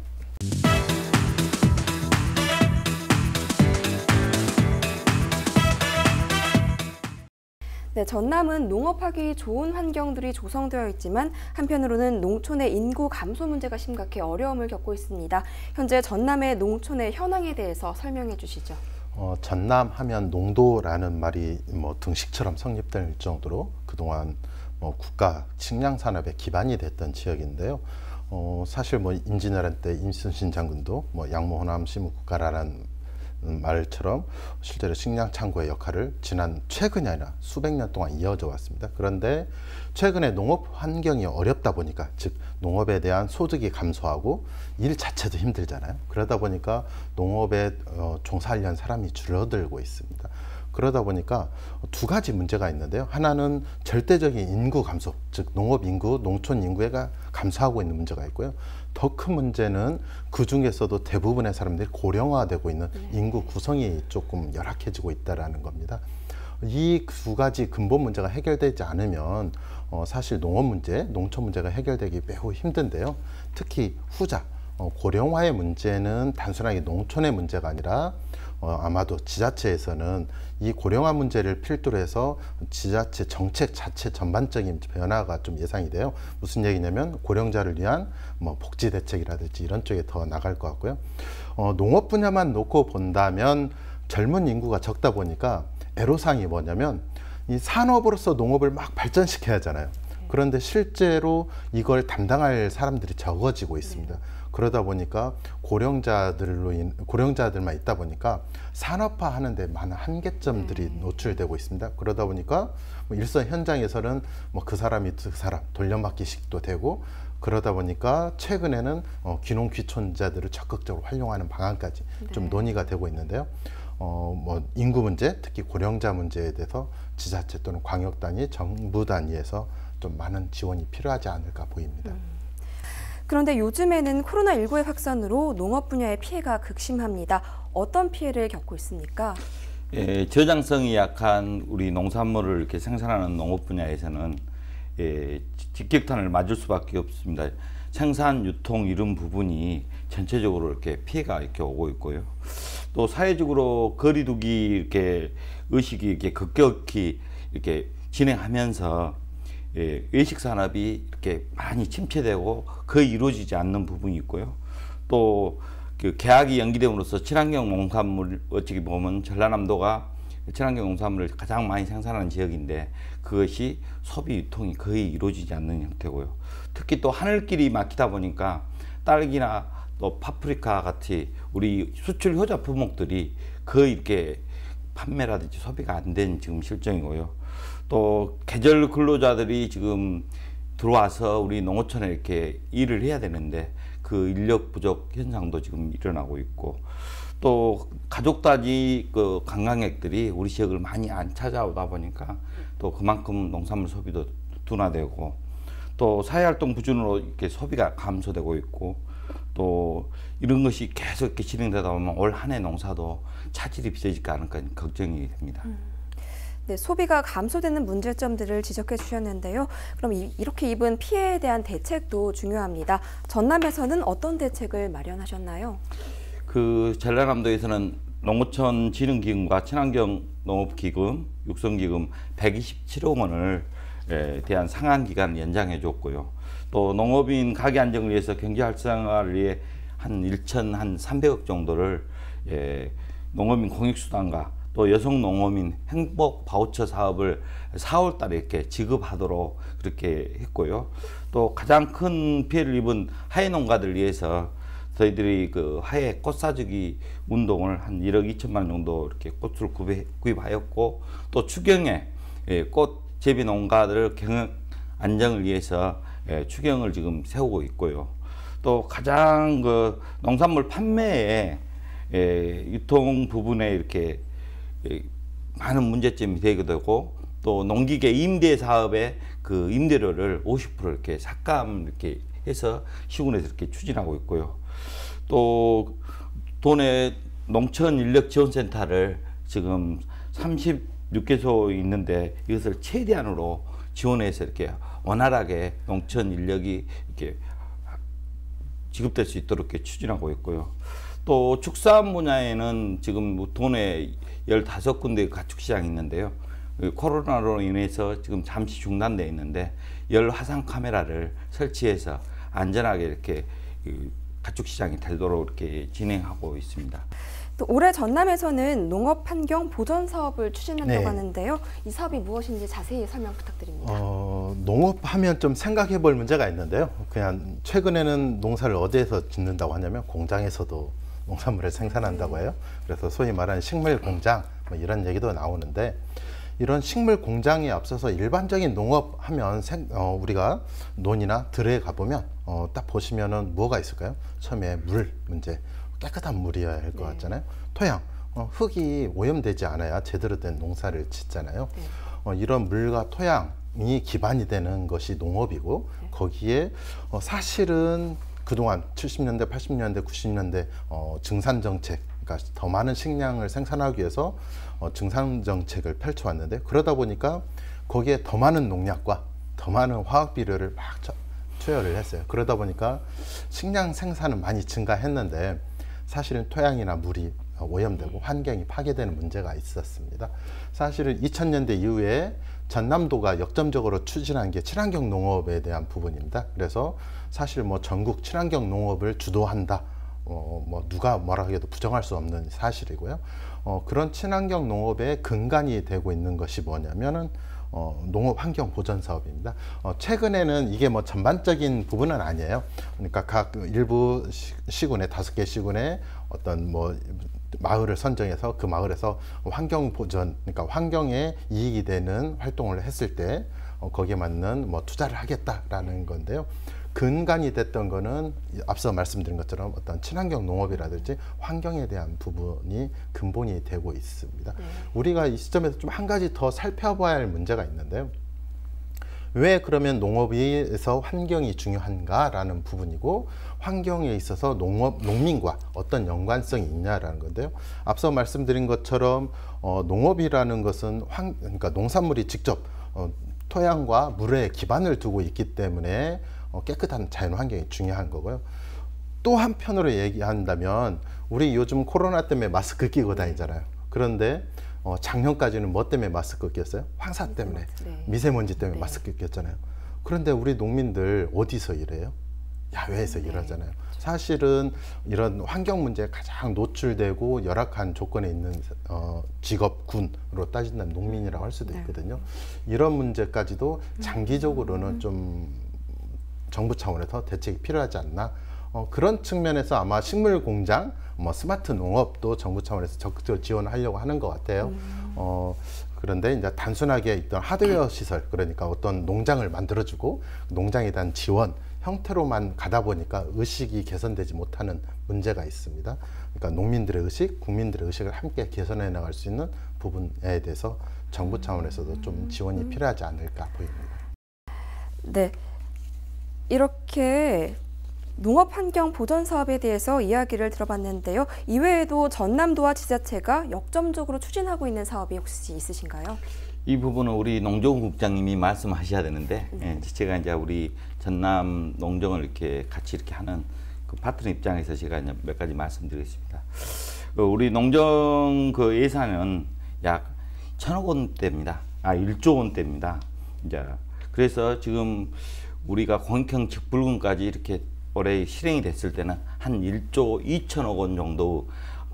네, 전남은 농업하기 좋은 환경들이 조성되어 있지만 한편으로는 농촌의 인구 감소 문제가 심각해 어려움을 겪고 있습니다. 현재 전남의 농촌의 현황에 대해서 설명해 주시죠. 전남 하면 농도라는 말이 등식처럼 성립될 정도로 그동안 국가 식량 산업의 기반이 됐던 지역인데요. 사실 임진왜란 때 임순신 장군도 양모 호남 심우 국가라는 말처럼 실제로 식량 창고의 역할을 최근이 아니라 수백 년 동안 이어져 왔습니다. 그런데 최근에 농업 환경이 어렵다 보니까, 즉 농업에 대한 소득이 감소하고 일 자체도 힘들잖아요. 그러다 보니까 농업에 종사하려는 사람이 줄어들고 있습니다. 그러다 보니까 두 가지 문제가 있는데요. 하나는 절대적인 인구 감소, 즉 농업 인구, 농촌 인구가 감소하고 있는 문제가 있고요. 더 큰 문제는 그 중에서도 대부분의 사람들이 고령화되고 있는 인구 구성이 조금 열악해지고 있다는 겁니다. 이 두 가지 근본 문제가 해결되지 않으면 사실 농업 문제, 농촌 문제가 해결되기 매우 힘든데요. 특히 후자, 고령화의 문제는 단순하게 농촌의 문제가 아니라 아마도 지자체에서는 이 고령화 문제를 필두로 해서 지자체 정책 자체 전반적인 변화가 좀 예상이 돼요. 무슨 얘기냐면 고령자를 위한 복지 대책이라든지 이런 쪽에 더 나갈 것 같고요. 농업 분야만 놓고 본다면 젊은 인구가 적다 보니까 애로사항이 뭐냐면 이 산업으로서 농업을 막 발전시켜야 하잖아요. 그런데 실제로 이걸 담당할 사람들이 적어지고 있습니다. 그러다 보니까 고령자들만 있다 보니까 산업화하는 데 많은 한계점들이 노출되고 있습니다. 그러다 보니까 일선 현장에서는 그 사람이 그 사람 돌려막기식도 되고, 그러다 보니까 최근에는 귀농 귀촌자들을 적극적으로 활용하는 방안까지 좀 논의가 되고 있는데요. 인구 문제, 특히 고령자 문제에 대해서 지자체 또는 광역 단위, 정부 단위에서 좀 많은 지원이 필요하지 않을까 보입니다. 그런데 요즘에는 코로나19의 확산으로 농업 분야의 피해가 극심합니다. 어떤 피해를 겪고 있습니까? 저장성이 약한 우리 농산물을 이렇게 생산하는 농업 분야에서는 직격탄을 맞을 수밖에 없습니다. 생산, 유통 이런 부분이 전체적으로 이렇게 피해가 이렇게 오고 있고요. 또 사회적으로 거리두기 이렇게 의식이 이렇게 급격히 이렇게 진행하면서 외식 산업이 이렇게 많이 침체되고 거의 이루어지지 않는 부분이 있고요. 또 그 개학이 연기됨으로써 친환경 농산물, 어찌 보면 전라남도가 친환경 농산물을 가장 많이 생산하는 지역인데 그것이 소비 유통이 거의 이루어지지 않는 형태고요. 특히 또 하늘길이 막히다 보니까 딸기나 또 파프리카 같이 우리 수출 효자 품목들이 거의 이렇게 판매라든지 소비가 안 된 지금 실정이고요. 또 계절 근로자들이 지금 들어와서 우리 농어촌에 이렇게 일을 해야 되는데 그 인력 부족 현상도 지금 일어나고 있고, 또 가족 단위 그 관광객들이 우리 지역을 많이 안 찾아오다 보니까 또 그만큼 농산물 소비도 둔화되고, 또 사회활동 부진으로 이렇게 소비가 감소되고 있고, 또 이런 것이 계속 이렇게 진행되다 보면 올 한 해 농사도 차질이 빚어질까 않을까 걱정이 됩니다. 네, 소비가 감소되는 문제점들을 지적해 주셨는데요. 그럼 이렇게 입은 피해에 대한 대책도 중요합니다. 전남에서는 어떤 대책을 마련하셨나요? 그 전라남도에서는 농어촌진흥기금과 친환경 농업기금, 육성기금 127억 원을 대한 상한 기간을 연장해 줬고요. 또 농업인 가게 안정을 위해서 경제 활성화를 위해 한 1,300억 정도를 농업인 공익수당과 또 여성 농업인 행복 바우처 사업을 4월 달에 이렇게 지급하도록 그렇게 했고요. 또 가장 큰 피해를 입은 하해 농가들 위해서 저희들이 그 하해 꽃 사주기 운동을 한 1억 2천만 원 정도 이렇게 꽃을 구입하였고, 또 추경에 꽃 재배 농가들 경영 안정을 위해서 추경을 지금 세우고 있고요. 또 가장 그 농산물 판매에 유통 부분에 이렇게 많은 문제점이 되게 되고, 또 농기계 임대 사업의 그 임대료를 50% 이렇게 삭감 이렇게 해서 시군에서 이렇게 추진하고 있고요. 또 도내 농촌 인력 지원센터를 지금 36개소 있는데 이것을 최대한으로 지원해서 이렇게 원활하게 농촌 인력이 이렇게 지급될 수 있도록 이렇게 추진하고 있고요. 또 축산 분야에는 지금 도내 15군데 가축시장이 있는데요. 코로나로 인해서 지금 잠시 중단되어 있는데 열 화상 카메라를 설치해서 안전하게 이렇게 가축시장이 되도록 이렇게 진행하고 있습니다. 또 올해 전남에서는 농업 환경 보전 사업을 추진한다고 하는데요. 이 사업이 무엇인지 자세히 설명 부탁드립니다. 농업하면 좀 생각해 볼 문제가 있는데요. 그냥 최근에는 농사를 어디에서 짓는다고 하냐면 공장에서도 농산물을 생산한다고 해요. 그래서 소위 말하는 식물 공장 뭐 이런 얘기도 나오는데, 이런 식물 공장에 앞서서 일반적인 농업하면 우리가 논이나 들에 가보면 딱 보시면은 뭐가 있을까요? 처음에 물 문제, 깨끗한 물이어야 할 것 같잖아요. 토양, 흙이 오염되지 않아야 제대로 된 농사를 짓잖아요. 이런 물과 토양이 기반이 되는 것이 농업이고, 거기에 사실은 그동안 70년대, 80년대, 90년대 증산정책, 그러니까 더 많은 식량을 생산하기 위해서 증산정책을 펼쳐왔는데, 그러다 보니까 거기에 더 많은 농약과 더 많은 화학 비료를 막 투여를 했어요. 그러다 보니까 식량 생산은 많이 증가했는데 사실은 토양이나 물이 오염되고 환경이 파괴되는 문제가 있었습니다. 사실은 2000년대 이후에 전남도가 역점적으로 추진한 게 친환경 농업에 대한 부분입니다. 그래서 사실 뭐 전국 친환경 농업을 주도한다, 뭐 누가 뭐라 해도 부정할 수 없는 사실이고요. 그런 친환경 농업의 근간이 되고 있는 것이 뭐냐면은 농업 환경 보전 사업입니다. 최근에는 이게 뭐 전반적인 부분은 아니에요. 그러니까 각 일부 시군에 5개 시군에 어떤 뭐 마을을 선정해서 그 마을에서 환경 보전, 그러니까 환경에 이익이 되는 활동을 했을 때 거기에 맞는 뭐 투자를 하겠다라는 건데요. 근간이 됐던 거는 앞서 말씀드린 것처럼 어떤 친환경 농업이라든지 환경에 대한 부분이 근본이 되고 있습니다. 우리가 이 시점에서 좀 한 가지 더 살펴봐야 할 문제가 있는데요. 왜 그러면 농업에서 환경이 중요한가라는 부분이고, 환경에 있어서 농민과 어떤 연관성이 있냐라는 건데요. 앞서 말씀드린 것처럼 농업이라는 것은 그러니까 농산물이 직접 토양과 물에 기반을 두고 있기 때문에 깨끗한 자연 환경이 중요한 거고요. 또 한편으로 얘기한다면 우리 요즘 코로나 때문에 마스크 끼고 다니잖아요. 그런데 작년까지는 뭐 때문에 마스크 꼈어요? 황사 때문에, 미세먼지 때문에 마스크 꼈잖아요. 그런데 우리 농민들 어디서 일해요? 야외에서 일하잖아요. 사실은 이런 환경 문제에 가장 노출되고 열악한 조건에 있는 직업군으로 따진다면 농민이라고 할 수도 있거든요. 이런 문제까지도 장기적으로는 좀 정부 차원에서 대책이 필요하지 않나, 그런 측면에서 아마 식물 공장, 뭐 스마트 농업도 정부 차원에서 적극적으로 지원하려고 하는 것 같아요. 그런데 이제 단순하게 있던 하드웨어 시설, 그러니까 어떤 농장을 만들어주고 농장에 대한 지원 형태로만 가다 보니까 의식이 개선되지 못하는 문제가 있습니다. 그러니까 농민들의 의식, 국민들의 의식을 함께 개선해 나갈 수 있는 부분에 대해서 정부 차원에서도 좀 지원이 필요하지 않을까 보입니다. 네. 이렇게 농업환경 보전 사업에 대해서 이야기를 들어봤는데요. 이외에도 전남도와 지자체가 역점적으로 추진하고 있는 사업이 혹시 있으신가요? 이 부분은 우리 농정국장님이 말씀하셔야 되는데, 제가 이제 우리 전남 농정을 이렇게 같이 이렇게 하는 그 파트너 입장에서 제가 이제 몇 가지 말씀드리겠습니다. 우리 농정 그 예산은 약 1,000억 원대입니다. 1조 원대입니다. 이제 그래서 지금 우리가 공익형 직불금까지 이렇게 올해 실행이 됐을 때는 한 1조 2천억 원 정도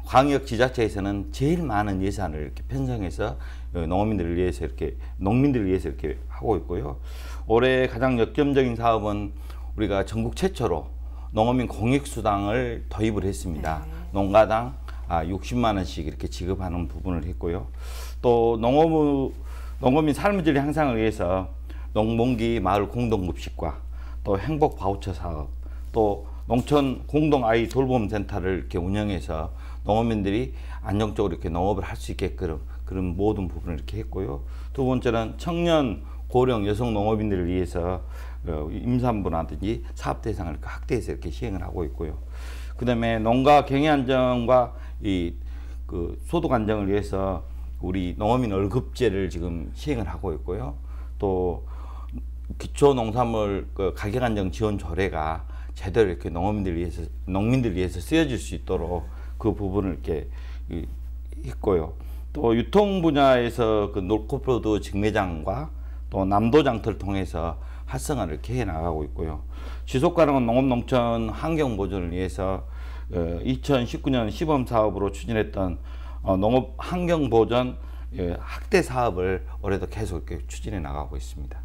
광역 지자체에서는 제일 많은 예산을 이렇게 편성해서 농민들을 위해서 이렇게 하고 있고요. 올해 가장 역점적인 사업은 우리가 전국 최초로 농어민 공익수당을 도입을 했습니다. 농가당 60만 원씩 이렇게 지급하는 부분을 했고요. 또 농어민 삶의 질 향상을 위해서 농번기 마을 공동급식과 또 행복 바우처 사업, 또 농촌 공동 아이 돌봄 센터를 이렇게 운영해서 농어민들이 안정적으로 이렇게 농업을 할 수 있게끔 그런 모든 부분을 이렇게 했고요. 두 번째는 청년, 고령, 여성 농업인들을 위해서 임산부라든지 사업 대상을 이렇게 확대해서 이렇게 시행을 하고 있고요. 그다음에 농가 경영 안정과 그 소득 안정을 위해서 우리 농어민 월급제를 지금 시행을 하고 있고요. 또 기초 농산물 그 가격 안정 지원 조례가 제대로 이렇게 농민들 위해서 쓰여질 수 있도록 그 부분을 이렇게 했고요. 또 유통 분야에서 그 놀코프로드 직매장과 또 남도 장터를 통해서 활성화를 이렇게 해 나가고 있고요. 지속 가능한 농업 농촌 환경 보존을 위해서 2019년 시범 사업으로 추진했던 농업 환경 보전 확대 사업을 올해도 계속 이렇게 추진해 나가고 있습니다.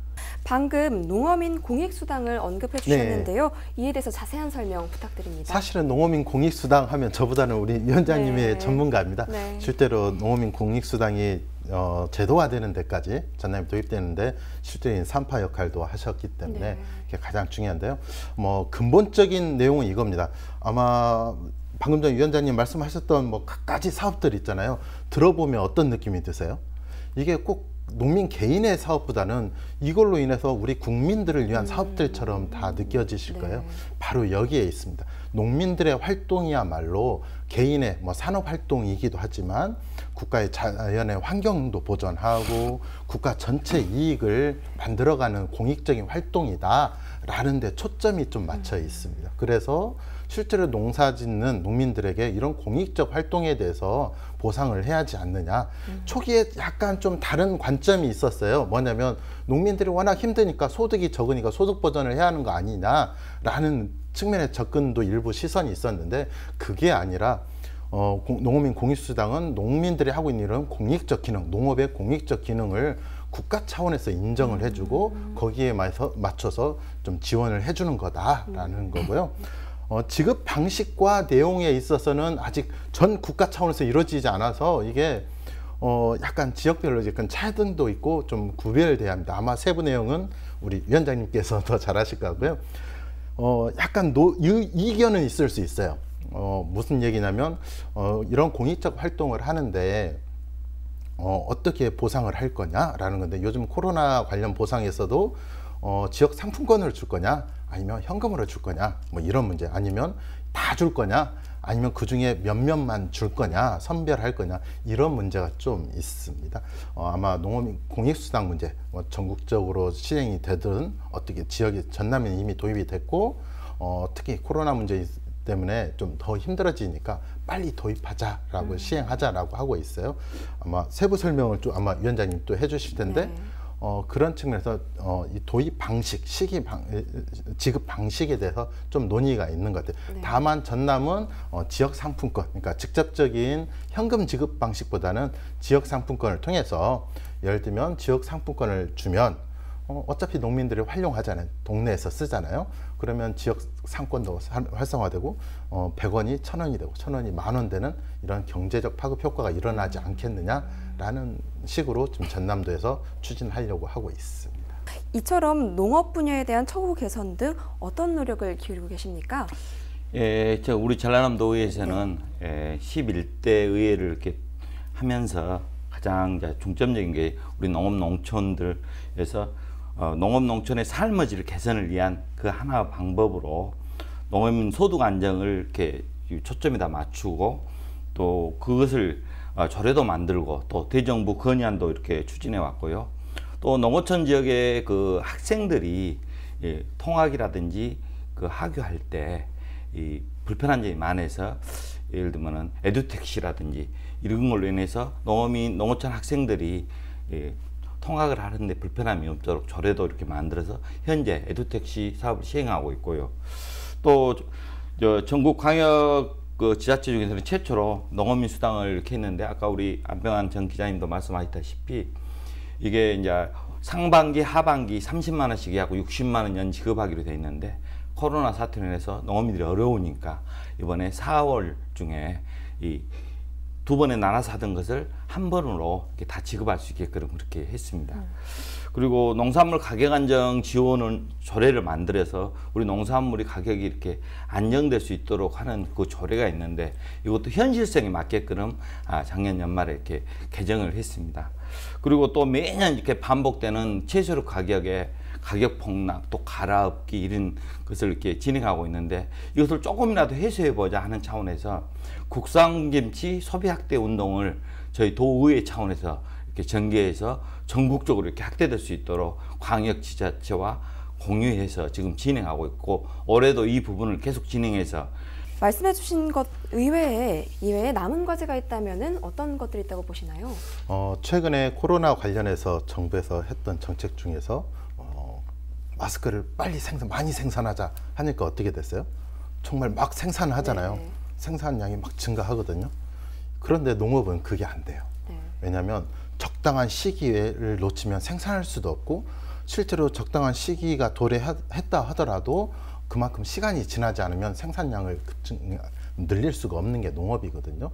방금 농어민 공익수당을 언급해 주셨는데요. 이에 대해서 자세한 설명 부탁드립니다. 사실은 농어민 공익수당 하면 저보다는 우리 위원장님의 전문가입니다. 실제로 농어민 공익수당이 제도화되는 데까지 전남이 도입되는데 실제인 산파 역할도 하셨기 때문에 그게 가장 중요한데요. 뭐 근본적인 내용은 이겁니다. 아마 방금 전 위원장님 말씀하셨던 뭐 갖가지 사업들 있잖아요. 들어보면 어떤 느낌이 드세요? 이게 꼭 농민 개인의 사업보다는 이걸로 인해서 우리 국민들을 위한 사업들처럼 다 느껴지실 거예요. 바로 여기에 있습니다. 농민들의 활동이야말로 개인의 뭐 산업 활동이기도 하지만 국가의 자연의 환경도 보존하고 국가 전체 이익을 만들어가는 공익적인 활동이다라는 데 초점이 좀 맞춰 있습니다. 그래서 실제로 농사 짓는 농민들에게 이런 공익적 활동에 대해서 보상을 해야 하지 않느냐. 초기에 약간 좀 다른 관점이 있었어요. 뭐냐면 농민들이 워낙 힘드니까 소득이 적으니까 소득 보전을 해야 하는 거 아니냐라는 측면의 접근도 일부 시선이 있었는데 그게 아니라 농어민 공익수당은 농민들이 하고 있는 이런 공익적 기능, 농업의 공익적 기능을 국가 차원에서 인정을 해주고 거기에 맞춰서 좀 지원을 해주는 거다라는 거고요. 지급 방식과 내용에 있어서는 아직 전 국가 차원에서 이루어지지 않아서 이게 약간 지역별로 약간 차등도 있고 좀 구별돼야 합니다. 아마 세부 내용은 우리 위원장님께서 더 잘하실 것 같고요. 약간 이견은 있을 수 있어요. 무슨 얘기냐면 이런 공익적 활동을 하는데 어떻게 보상을 할 거냐라는 건데 요즘 코로나 관련 보상에서도 지역 상품권을 줄 거냐 아니면 현금으로 줄 거냐 뭐 이런 문제 아니면 다 줄 거냐 아니면 그중에 몇몇만 줄 거냐 선별할 거냐 이런 문제가 좀 있습니다. 아마 농어민 공익수당 문제 뭐 전국적으로 시행이 되든 어떻게 지역이 전남에는 이미 도입이 됐고 특히 코로나 문제 때문에 좀 더 힘들어지니까 빨리 도입하자라고 시행하자라고 하고 있어요. 아마 세부 설명을 좀 아마 위원장님 또 해주실 텐데 그런 측면에서 이 도입 방식, 지급 방식에 대해서 좀 논의가 있는 것 같아요. 다만 전남은 지역 상품권, 그러니까 직접적인 현금 지급 방식보다는 지역 상품권을 통해서 예를 들면 지역 상품권을 주면 어차피 농민들이 활용하잖아요. 동네에서 쓰잖아요. 그러면 지역 상권도 활성화되고 100원이 1000원이 되고 1000원이 만원 되는 이런 경제적 파급 효과가 일어나지 않겠느냐라는 식으로 좀 전남도에서 추진하려고 하고 있습니다. 이처럼 농업 분야에 대한 처우 개선 등 어떤 노력을 기울이고 계십니까? 우리 전라남도의회에서는 11대 의회를 이렇게 하면서 가장 중점적인 게 우리 농업 농촌들에서 농업 농촌의 삶의 질 개선을 위한 그 하나 방법으로 농민 소득 안정을 이렇게 초점에다 맞추고 또 그것을 조례도 만들고 또 대정부 건의안도 이렇게 추진해 왔고요. 또 농어촌 지역의 그 학생들이 통학이라든지 그 하교할 때 이 불편한 점이 많아서 예를 들면은 에듀택시라든지 이런 걸로 인해서 농어촌 학생들이 통학을 하는데 불편함이 없도록 조례도 이렇게 만들어서 현재 에듀택시 사업을 시행하고 있고요. 또 전국 광역 그 지자체 중에서는 최초로 농어민 수당을 이렇게 했는데 아까 우리 안병환 전 기자님도 말씀하셨다시피 이게 이제 상반기 하반기 30만 원씩 해갖고 60만 원 연 지급하기로 돼 있는데 코로나 사태로 인해서 농어민들이 어려우니까 이번에 4월 중에 이 두 번에 나눠서 하던 것을 한 번으로 이렇게 다 지급할 수 있게끔 그렇게 했습니다. 그리고 농산물 가격 안정 지원은 조례를 만들어서 우리 농산물이 가격이 이렇게 안정될 수 있도록 하는 그 조례가 있는데 이것도 현실성에 맞게끔 작년 연말에 이렇게 개정을 했습니다. 그리고 또 매년 이렇게 반복되는 채소류 가격의 가격 폭락, 또 갈아엎기 이런 것을 이렇게 진행하고 있는데 이것을 조금이라도 해소해보자 하는 차원에서 국산김치 소비 확대 운동을 저희 도의회 차원에서 이렇게 전개해서 전국적으로 이렇게 확대될 수 있도록 광역 지자체와 공유해서 지금 진행하고 있고 올해도 이 부분을 계속 진행해서 말씀해 주신 것 이외에 남은 과제가 있다면 어떤 것들이 있다고 보시나요? 최근에 코로나 관련해서 정부에서 했던 정책 중에서 마스크를 빨리 많이 생산하자 하니까 어떻게 됐어요? 정말 막 생산을 하잖아요. 생산량이 막 증가하거든요. 그런데 농업은 그게 안 돼요. 왜냐하면 적당한 시기를 놓치면 생산할 수도 없고 실제로 적당한 시기가 도래했다 하더라도 그만큼 시간이 지나지 않으면 생산량을 늘릴 수가 없는 게 농업이거든요.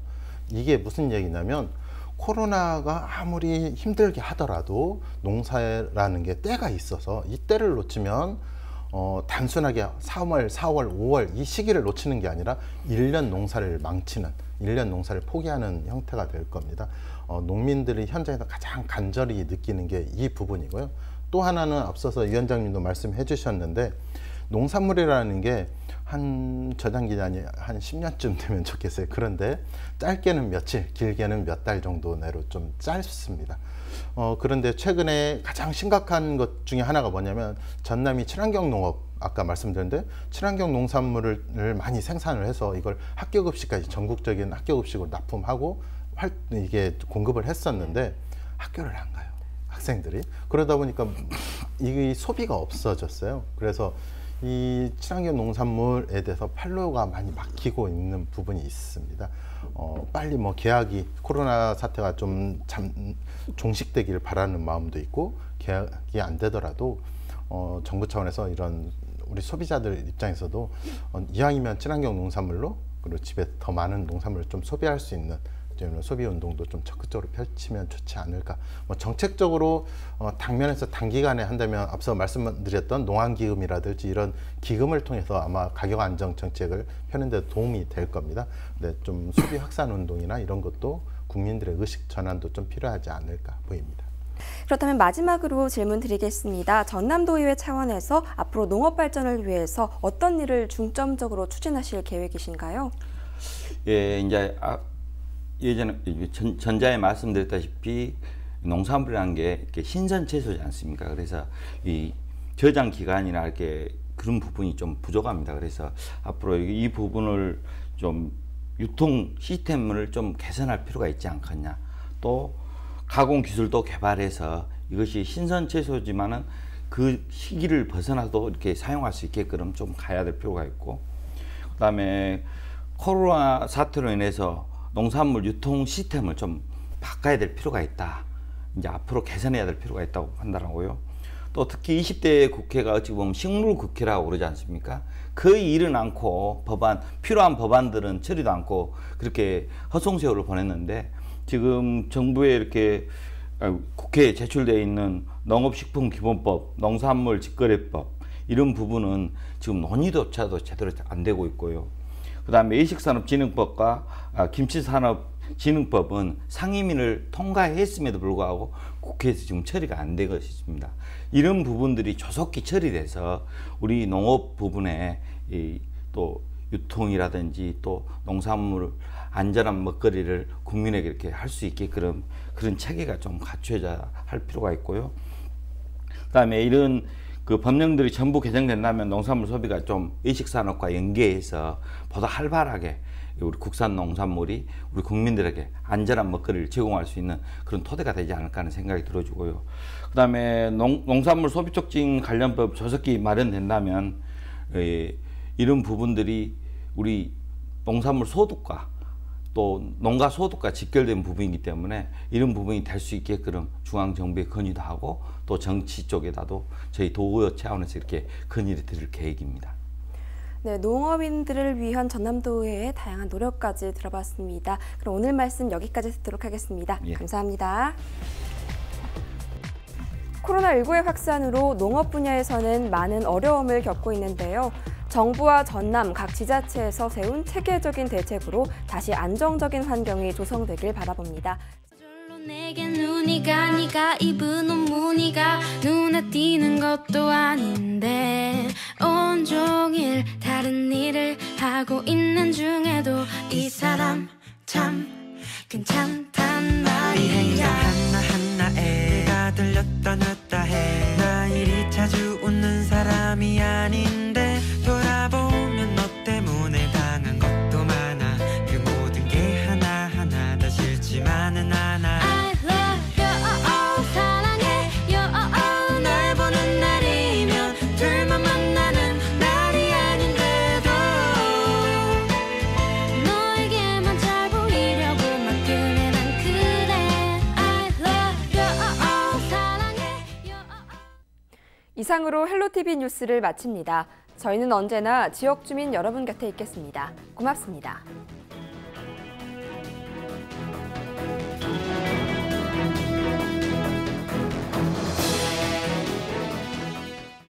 이게 무슨 얘기냐면 코로나가 아무리 힘들게 하더라도 농사라는 게 때가 있어서 이 때를 놓치면 단순하게 3월, 4월, 5월 이 시기를 놓치는 게 아니라 1년 농사를 망치는, 1년 농사를 포기하는 형태가 될 겁니다. 농민들이 현장에서 가장 간절히 느끼는 게 이 부분이고요. 또 하나는 앞서서 위원장님도 말씀해 주셨는데 농산물이라는 게 한 저장 기간이 한 10년쯤 되면 좋겠어요. 그런데 짧게는 며칠, 길게는 몇 달 정도 내로 좀 짧습니다. 그런데 최근에 가장 심각한 것 중에 하나가 뭐냐면 전남이 친환경 농업, 아까 말씀드렸는데 친환경 농산물을 많이 생산을 해서 이걸 학교급식까지 전국적인 학교급식으로 납품하고 이게 공급을 했었는데 학교를 안 가요, 학생들이. 그러다 보니까 이 소비가 없어졌어요. 그래서 이 친환경 농산물에 대해서 판로가 많이 막히고 있는 부분이 있습니다. 빨리 뭐 계약이 코로나 사태가 좀 종식되기를 바라는 마음도 있고 계약이 안 되더라도 정부 차원에서 이런 우리 소비자들 입장에서도 이왕이면 친환경 농산물로 그리고 집에 더 많은 농산물을 좀 소비할 수 있는 소비 운동도 좀 적극적으로 펼치면 좋지 않을까. 뭐 정책적으로 당면에서 단기간에 한다면 앞서 말씀드렸던 농안기금이라든지 이런 기금을 통해서 아마 가격 안정 정책을 펴는 데 도움이 될 겁니다. 근데 좀 소비 확산 운동이나 이런 것도 국민들의 의식 전환도 좀 필요하지 않을까 보입니다. 그렇다면 마지막으로 질문 드리겠습니다. 전남도의회 차원에서 앞으로 농업 발전을 위해서 어떤 일을 중점적으로 추진하실 계획이신가요? 예, 이제 예전에 전자에 말씀드렸다시피 농산물이라는 게 이렇게 신선 채소지 않습니까? 그래서 이 저장 기간이나 이렇게 그런 부분이 좀 부족합니다. 그래서 앞으로 이 부분을 좀 유통 시스템을 좀 개선할 필요가 있지 않겠냐. 또 가공 기술도 개발해서 이것이 신선 채소지만은 그 시기를 벗어나도 이렇게 사용할 수 있게끔 좀 가야 될 필요가 있고, 그다음에 코로나 사태로 인해서 농산물 유통 시스템을 좀 바꿔야 될 필요가 있다. 이제 앞으로 개선해야 될 필요가 있다고 판단하고요. 또 특히 20대 국회가 어찌 보면 식물 국회라고 그러지 않습니까? 거의 일은 않고 필요한 법안들은 처리도 않고 그렇게 헛송세월을 보냈는데, 지금 정부에 이렇게 국회에 제출되어 있는 농업식품기본법, 농산물 직거래법 이런 부분은 지금 논의조차도 제대로 안 되고 있고요. 그 다음에 외식산업진흥법과 김치산업진흥법은 상임위를 통과했음에도 불구하고 국회에서 지금 처리가 안 되고 있습니다. 이런 부분들이 조속히 처리돼서 우리 농업 부분에 또 유통이라든지 또 농산물 안전한 먹거리를 국민에게 이렇게 할 수 있게 그런 체계가 좀 갖춰져야 할 필요가 있고요. 그 다음에 이런 그 법령들이 전부 개정된다면 농산물 소비가 좀 외식산업과 연계해서 보다 활발하게 우리 국산 농산물이 우리 국민들에게 안전한 먹거리를 제공할 수 있는 그런 토대가 되지 않을까 하는 생각이 들어지고요. 그 다음에 농산물 소비 촉진 관련법 조속히 마련된다면 이런 부분들이 우리 농산물 소득과 또 농가 소득과 직결된 부분이기 때문에 이런 부분이 될 수 있게끔 중앙정부에 건의도 하고 또 정치 쪽에다도 저희 도의회 차원에서 이렇게 건의를 드릴 계획입니다. 네, 농업인들을 위한 전남도의회의 다양한 노력까지 들어봤습니다. 그럼 오늘 말씀 여기까지 듣도록 하겠습니다. 예. 감사합니다. 코로나19의 확산으로 농업 분야에서는 많은 어려움을 겪고 있는데요. 정부와 전남 각 지자체에서 세운 체계적인 대책으로 다시 안정적인 환경이 조성되길 바라봅니다. 내게 눈이 가 네가 입은 옷 무늬가 눈에 띄는 것도 아닌데 온종일 다른 일을 하고 있는 중에도 이 사람 참 괜찮단 말이야. 이 행동 하나하나에 내가 들렸다 놨다 해. 나 이리 자주 웃는 사람이 아닌데 돌아보면 너 때문에 당한 것도 많아. 그 모든 게 하나하나 다 싫지만은 않아. 이상으로 헬로티비 뉴스를 마칩니다. 저희는 언제나 지역 주민 여러분 곁에 있겠습니다. 고맙습니다.